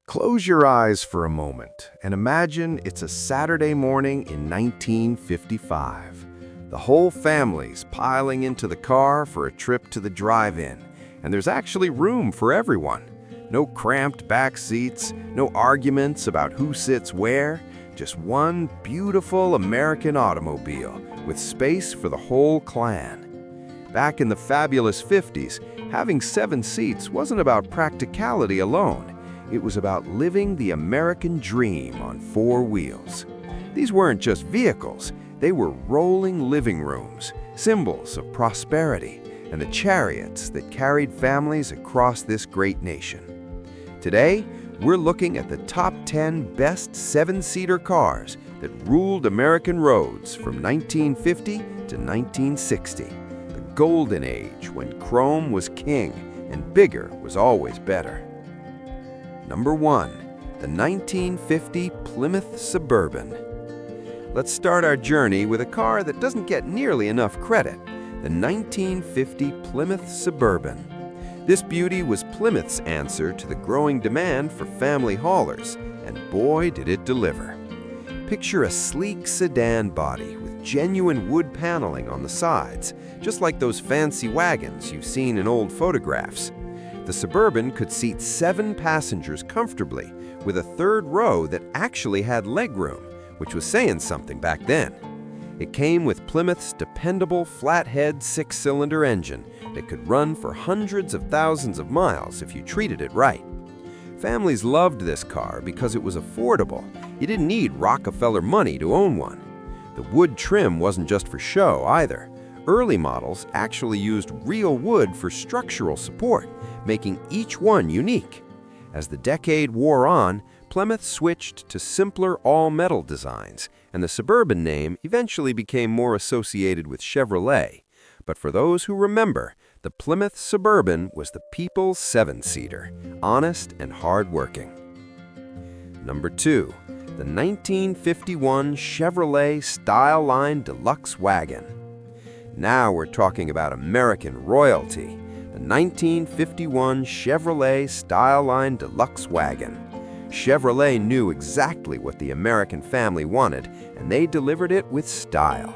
Close your eyes for a moment and imagine it's a Saturday morning in 1955. The whole family's piling into the car for a trip to the drive-in, and there's actually room for everyone. No cramped back seats, no arguments about who sits where, just one beautiful American automobile with space for the whole clan. Back in the fabulous 50s, having 7 seats wasn't about practicality alone. It was about living the American dream on 4 wheels. These weren't just vehicles, they were rolling living rooms, symbols of prosperity, and the chariots that carried families across this great nation. Today, we're looking at the top 10 best 7-seater cars that ruled American roads from 1950 to 1960, the golden age when chrome was king and bigger was always better. Number 1, the 1950 Plymouth Suburban. Let's start our journey with a car that doesn't get nearly enough credit, the 1950 Plymouth Suburban. This beauty was Plymouth's answer to the growing demand for family haulers, and boy did it deliver. Picture a sleek sedan body with genuine wood paneling on the sides, just like those fancy wagons you've seen in old photographs. The Suburban could seat 7 passengers comfortably, with a third row that actually had legroom, which was saying something back then. It came with Plymouth's dependable flathead 6-cylinder engine that could run for hundreds of thousands of miles if you treated it right. Families loved this car because it was affordable. You didn't need Rockefeller money to own one. The wood trim wasn't just for show either. Early models actually used real wood for structural support, making each one unique. As the decade wore on, Plymouth switched to simpler all-metal designs, and the Suburban name eventually became more associated with Chevrolet. But for those who remember, the Plymouth Suburban was the people's 7-seater, honest and hard-working. Number 2, the 1951 Chevrolet Style Line Deluxe Wagon. Now we're talking about American royalty, the 1951 Chevrolet Style Line Deluxe Wagon. Chevrolet knew exactly what the American family wanted, and they delivered it with style.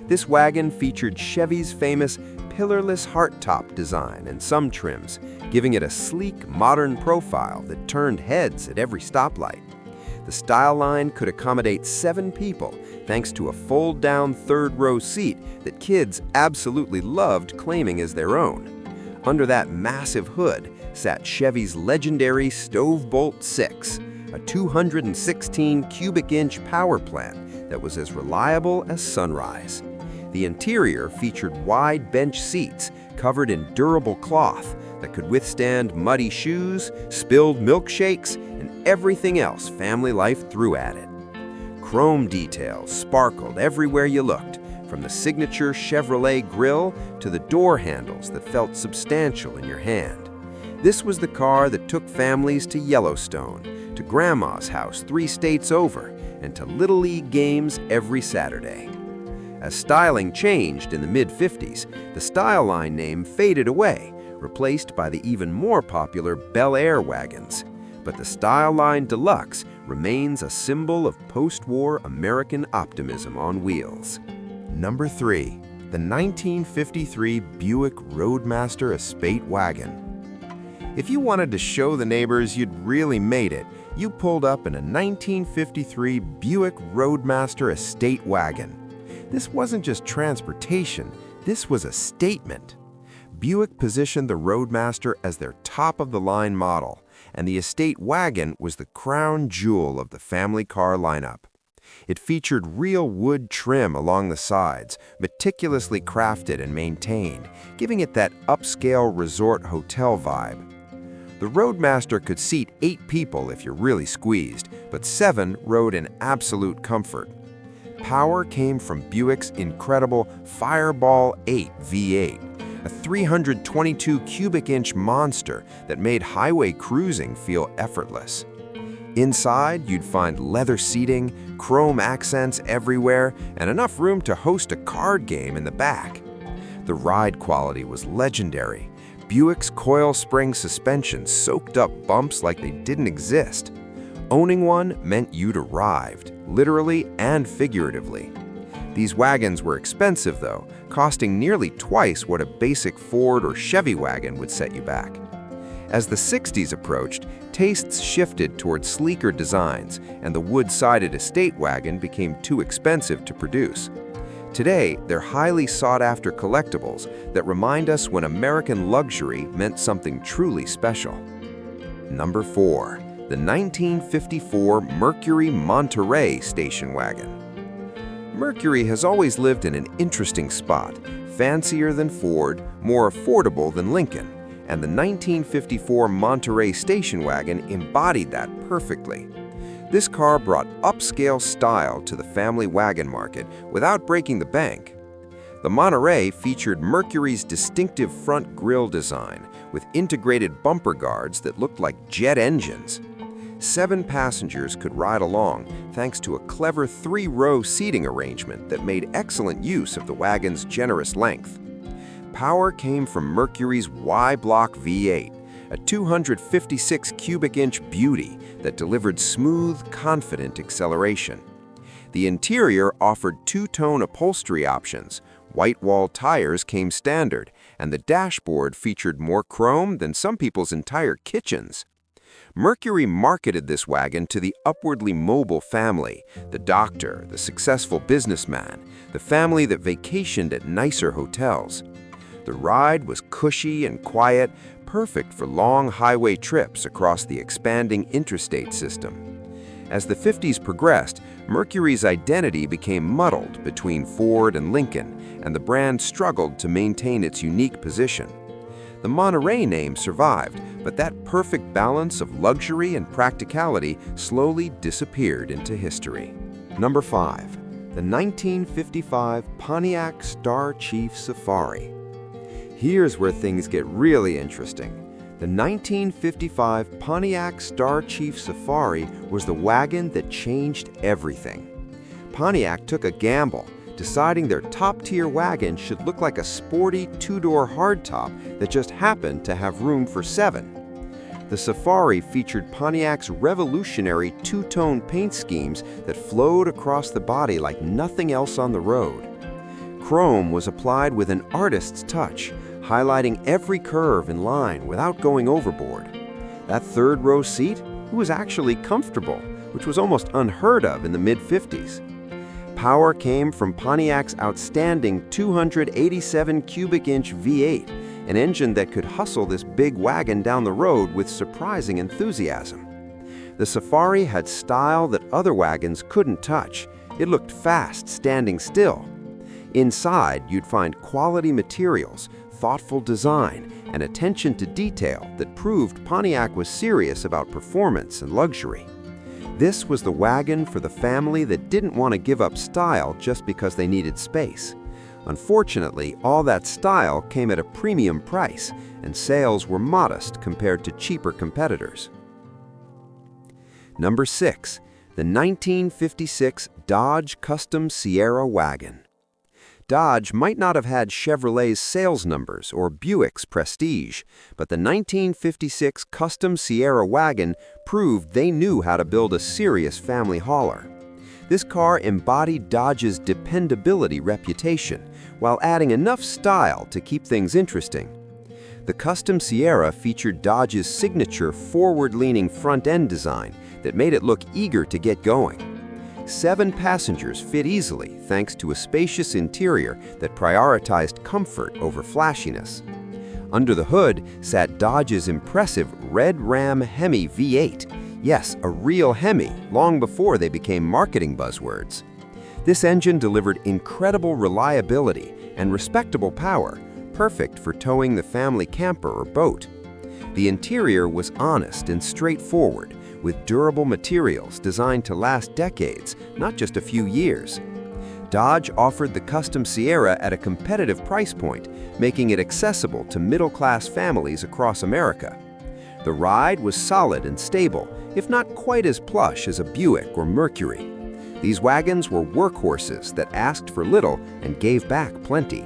This wagon featured Chevy's famous pillarless hardtop design and some trims, giving it a sleek, modern profile that turned heads at every stoplight. The Style Line could accommodate 7 people thanks to a fold-down third-row seat that kids absolutely loved claiming as their own. Under that massive hood sat Chevy's legendary Stove-Bolt 6, a 216 cubic inch power plant that was as reliable as sunrise. The interior featured wide bench seats covered in durable cloth that could withstand muddy shoes, spilled milkshakes, and everything else family life threw at it. Chrome details sparkled everywhere you looked, from the signature Chevrolet Grill to the door handles that felt substantial in your hand. This was the car that took families to Yellowstone, to Grandma's house 3 states over, and to Little League games every Saturday. As styling changed in the mid-50s, the Style Line name faded away, replaced by the even more popular Bel Air wagons. But the Style Line Deluxe remains a symbol of post-war American optimism on wheels. Number 3, the 1953 Buick Roadmaster Estate Wagon. If you wanted to show the neighbors you'd really made it, you pulled up in a 1953 Buick Roadmaster Estate Wagon. This wasn't just transportation, this was a statement. Buick positioned the Roadmaster as their top-of-the-line model, and the estate wagon was the crown jewel of the family car lineup. It featured real wood trim along the sides, meticulously crafted and maintained, giving it that upscale resort hotel vibe. The Roadmaster could seat 8 people if you're really squeezed, but 7 rode in absolute comfort. Power came from Buick's incredible Fireball 8 V8, a 322 cubic inch monster that made highway cruising feel effortless. Inside, you'd find leather seating, chrome accents everywhere, and enough room to host a card game in the back. The ride quality was legendary, Buick's coil spring suspension soaked up bumps like they didn't exist. Owning one meant you'd arrived, literally and figuratively. These wagons were expensive, though, costing nearly twice what a basic Ford or Chevy wagon would set you back. As the 60s approached, tastes shifted toward sleeker designs, and the wood-sided estate wagon became too expensive to produce. Today, they're highly sought-after collectibles that remind us when American luxury meant something truly special. Number 4. The 1954 Mercury Monterey station wagon. Mercury has always lived in an interesting spot, fancier than Ford, more affordable than Lincoln, and the 1954 Monterey station wagon embodied that perfectly. This car brought upscale style to the family wagon market without breaking the bank. The Monterey featured Mercury's distinctive front grille design with integrated bumper guards that looked like jet engines. 7 passengers could ride along thanks to a clever 3-row seating arrangement that made excellent use of the wagon's generous length. Power came from Mercury's Y-block V8, a 256 cubic inch beauty that delivered smooth, confident acceleration. The interior offered 2-tone upholstery options, white wall tires came standard, and the dashboard featured more chrome than some people's entire kitchens. Mercury marketed this wagon to the upwardly mobile family, the doctor, the successful businessman, the family that vacationed at nicer hotels. The ride was cushy and quiet, perfect for long highway trips across the expanding interstate system. As the 50s progressed, Mercury's identity became muddled between Ford and Lincoln, and the brand struggled to maintain its unique position. The Monterey name survived, but that perfect balance of luxury and practicality slowly disappeared into history. Number 5. The 1955 Pontiac Star Chief Safari. Here's where things get really interesting. The 1955 Pontiac Star Chief Safari was the wagon that changed everything. Pontiac took a gamble, deciding their top-tier wagon should look like a sporty 2-door hardtop that just happened to have room for 7. The Safari featured Pontiac's revolutionary 2-tone paint schemes that flowed across the body like nothing else on the road. Chrome was applied with an artist's touch, highlighting every curve and line without going overboard. That 3rd-row seat was actually comfortable, which was almost unheard of in the mid-50s. Power came from Pontiac's outstanding 287 cubic inch V8, an engine that could hustle this big wagon down the road with surprising enthusiasm. The Safari had style that other wagons couldn't touch. It looked fast standing still. Inside, you'd find quality materials, thoughtful design, and attention to detail that proved Pontiac was serious about performance and luxury. This was the wagon for the family that didn't want to give up style just because they needed space. Unfortunately, all that style came at a premium price, and sales were modest compared to cheaper competitors. Number 6. The 1956 Dodge Custom Sierra wagon. Dodge might not have had Chevrolet's sales numbers or Buick's prestige, but the 1956 Custom Sierra wagon proved they knew how to build a serious family hauler. This car embodied Dodge's dependability reputation, while adding enough style to keep things interesting. The Custom Sierra featured Dodge's signature forward-leaning front-end design that made it look eager to get going. 7 passengers fit easily thanks to a spacious interior that prioritized comfort over flashiness. Under the hood sat Dodge's impressive Red Ram Hemi V8. Yes, a real Hemi, long before they became marketing buzzwords. This engine delivered incredible reliability and respectable power, perfect for towing the family camper or boat. The interior was honest and straightforward, with durable materials designed to last decades, not just a few years. Dodge offered the Custom Sierra at a competitive price point, making it accessible to middle-class families across America. The ride was solid and stable, if not quite as plush as a Buick or Mercury. These wagons were workhorses that asked for little and gave back plenty.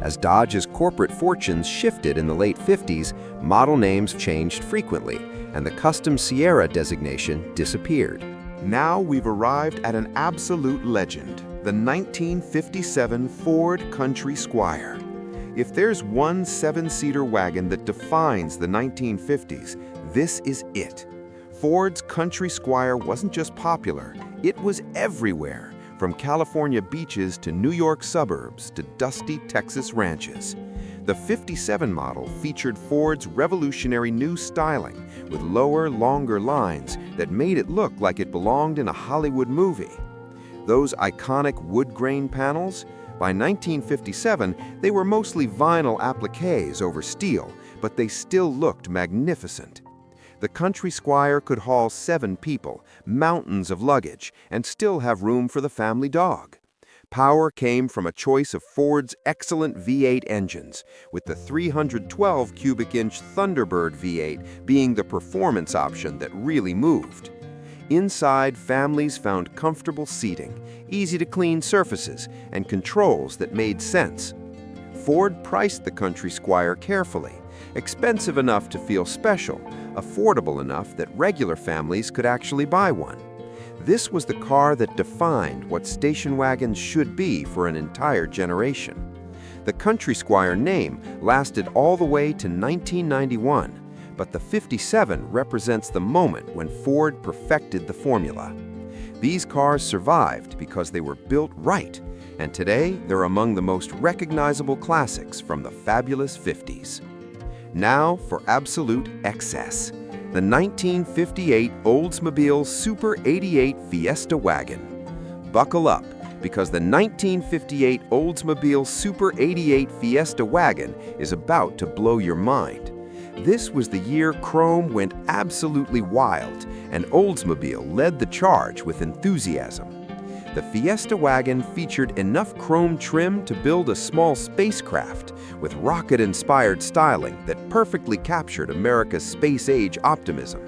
As Dodge's corporate fortunes shifted in the late 50s, model names changed frequently, and the custom Sierra designation disappeared. Now we've arrived at an absolute legend, the 1957 Ford Country Squire. If there's one 7-seater wagon that defines the 1950s, this is it. Ford's Country Squire wasn't just popular, it was everywhere, from California beaches to New York suburbs to dusty Texas ranches. The 57 model featured Ford's revolutionary new styling with lower, longer lines that made it look like it belonged in a Hollywood movie. Those iconic wood grain panels? By 1957, they were mostly vinyl appliques over steel, but they still looked magnificent. The Country Squire could haul 7 people, mountains of luggage, and still have room for the family dog. Power came from a choice of Ford's excellent V8 engines, with the 312 cubic inch Thunderbird V8 being the performance option that really moved. Inside, families found comfortable seating, easy-to-clean surfaces, and controls that made sense. Ford priced the Country Squire carefully, expensive enough to feel special, affordable enough that regular families could actually buy one. This was the car that defined what station wagons should be for an entire generation. The Country Squire name lasted all the way to 1991, but the 57 represents the moment when Ford perfected the formula. These cars survived because they were built right, and today they're among the most recognizable classics from the fabulous 50s. Now for absolute excess, the 1958 Oldsmobile Super 88 Fiesta wagon. Buckle up, because the 1958 Oldsmobile Super 88 Fiesta wagon is about to blow your mind. This was the year chrome went absolutely wild, and Oldsmobile led the charge with enthusiasm. The Fiesta wagon featured enough chrome trim to build a small spacecraft with rocket-inspired styling that perfectly captured America's space-age optimism.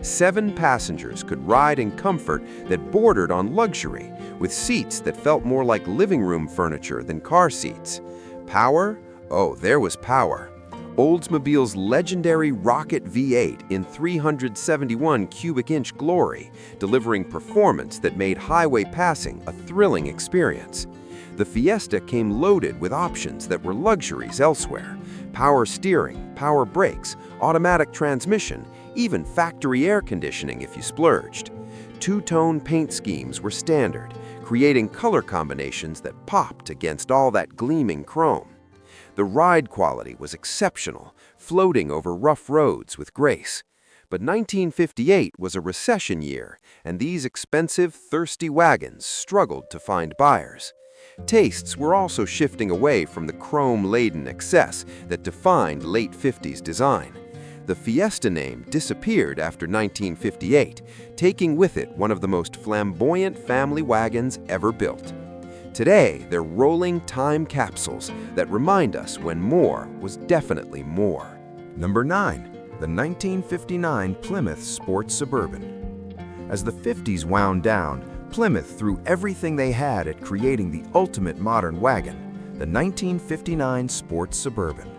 7 passengers could ride in comfort that bordered on luxury, with seats that felt more like living room furniture than car seats. Power? Oh, there was power. Oldsmobile's legendary Rocket V8 in 371 cubic inch glory, delivering performance that made highway passing a thrilling experience. The Fiesta came loaded with options that were luxuries elsewhere: power steering, power brakes, automatic transmission, even factory air conditioning if you splurged. 2-tone paint schemes were standard, creating color combinations that popped against all that gleaming chrome. The ride quality was exceptional, floating over rough roads with grace. But 1958 was a recession year, and these expensive, thirsty wagons struggled to find buyers. Tastes were also shifting away from the chrome-laden excess that defined late 50s design. The Fiesta name disappeared after 1958, taking with it one of the most flamboyant family wagons ever built. Today, they're rolling time capsules that remind us when more was definitely more. Number 9. The 1959 Plymouth Sport Suburban. As the 50s wound down, Plymouth threw everything they had at creating the ultimate modern wagon, the 1959 Sport Suburban.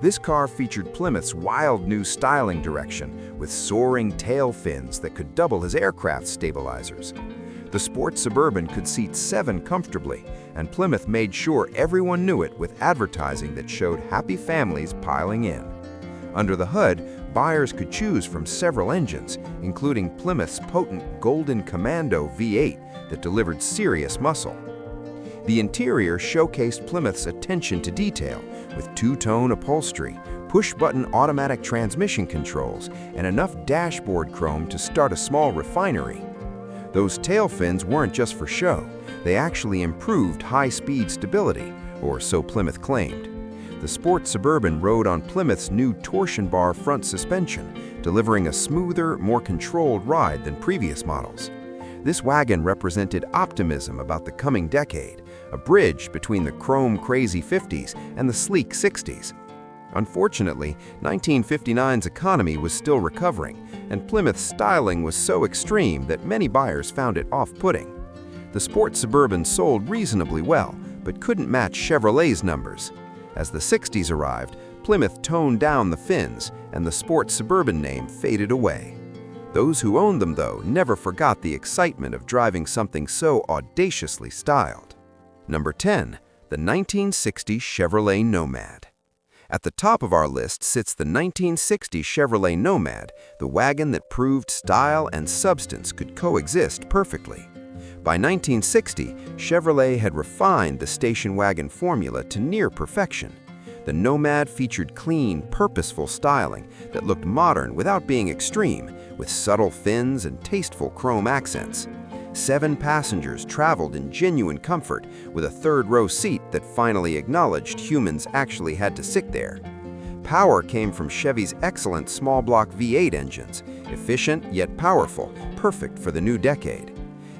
This car featured Plymouth's wild new styling direction with soaring tail fins that could double as aircraft stabilizers. The Sport Suburban could seat 7 comfortably, and Plymouth made sure everyone knew it with advertising that showed happy families piling in. Under the hood, buyers could choose from several engines, including Plymouth's potent Golden Commando V8 that delivered serious muscle. The interior showcased Plymouth's attention to detail with 2-tone upholstery, push-button automatic transmission controls, and enough dashboard chrome to start a small refinery. Those tail fins weren't just for show, they actually improved high-speed stability, or so Plymouth claimed. The Sport Suburban rode on Plymouth's new torsion bar front suspension, delivering a smoother, more controlled ride than previous models. This wagon represented optimism about the coming decade, a bridge between the chrome-crazy 50s and the sleek 60s. Unfortunately, 1959's economy was still recovering, and Plymouth's styling was so extreme that many buyers found it off-putting. The Sport Suburban sold reasonably well, but couldn't match Chevrolet's numbers. As the 60s arrived, Plymouth toned down the fins, and the sport suburban name faded away. Those who owned them, though, never forgot the excitement of driving something so audaciously styled. Number 10. The 1960 Chevrolet Nomad. At the top of our list sits the 1960 Chevrolet Nomad, the wagon that proved style and substance could coexist perfectly. By 1960, Chevrolet had refined the station wagon formula to near perfection. The Nomad featured clean, purposeful styling that looked modern without being extreme, with subtle fins and tasteful chrome accents. 7 passengers traveled in genuine comfort, with a third-row seat that finally acknowledged humans actually had to sit there. Power came from Chevy's excellent small-block V8 engines, efficient yet powerful, perfect for the new decade.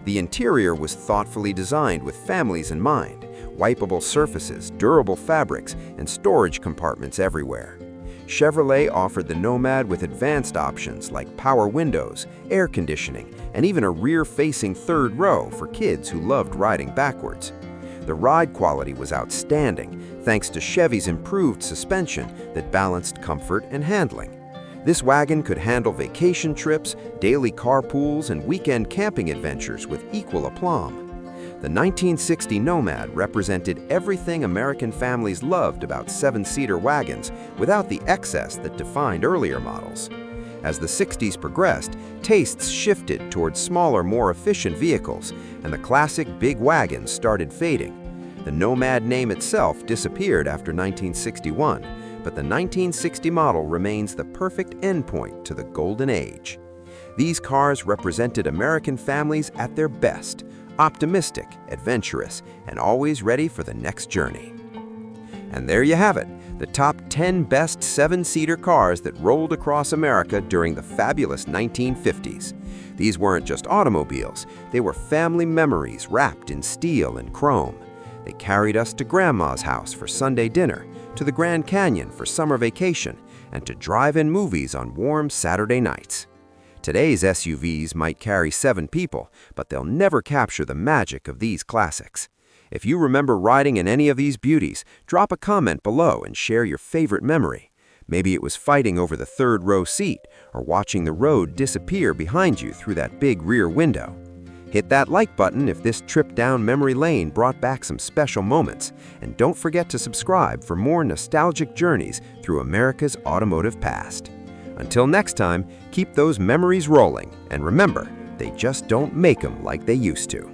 The interior was thoughtfully designed with families in mind, wipeable surfaces, durable fabrics, and storage compartments everywhere. Chevrolet offered the Nomad with advanced options like power windows, air conditioning, and even a rear-facing third row for kids who loved riding backwards. The ride quality was outstanding, thanks to Chevy's improved suspension that balanced comfort and handling. This wagon could handle vacation trips, daily carpools, and weekend camping adventures with equal aplomb. The 1960 Nomad represented everything American families loved about 7-seater wagons without the excess that defined earlier models. As the 60s progressed, tastes shifted towards smaller, more efficient vehicles, and the classic big wagons started fading. The Nomad name itself disappeared after 1961, but the 1960 model remains the perfect endpoint to the golden age. These cars represented American families at their best, optimistic, adventurous, and always ready for the next journey. And there you have it, the top 10 best 7-seater cars that rolled across America during the fabulous 1950s. These weren't just automobiles, they were family memories wrapped in steel and chrome. They carried us to Grandma's house for Sunday dinner, to the Grand Canyon for summer vacation, and to drive-in movies on warm Saturday nights. Today's SUVs might carry 7 people, but they'll never capture the magic of these classics. If you remember riding in any of these beauties, drop a comment below and share your favorite memory. Maybe it was fighting over the third-row seat or watching the road disappear behind you through that big rear window. Hit that like button if this trip down memory lane brought back some special moments, and don't forget to subscribe for more nostalgic journeys through America's automotive past. Until next time, keep those memories rolling, and remember, they just don't make them like they used to.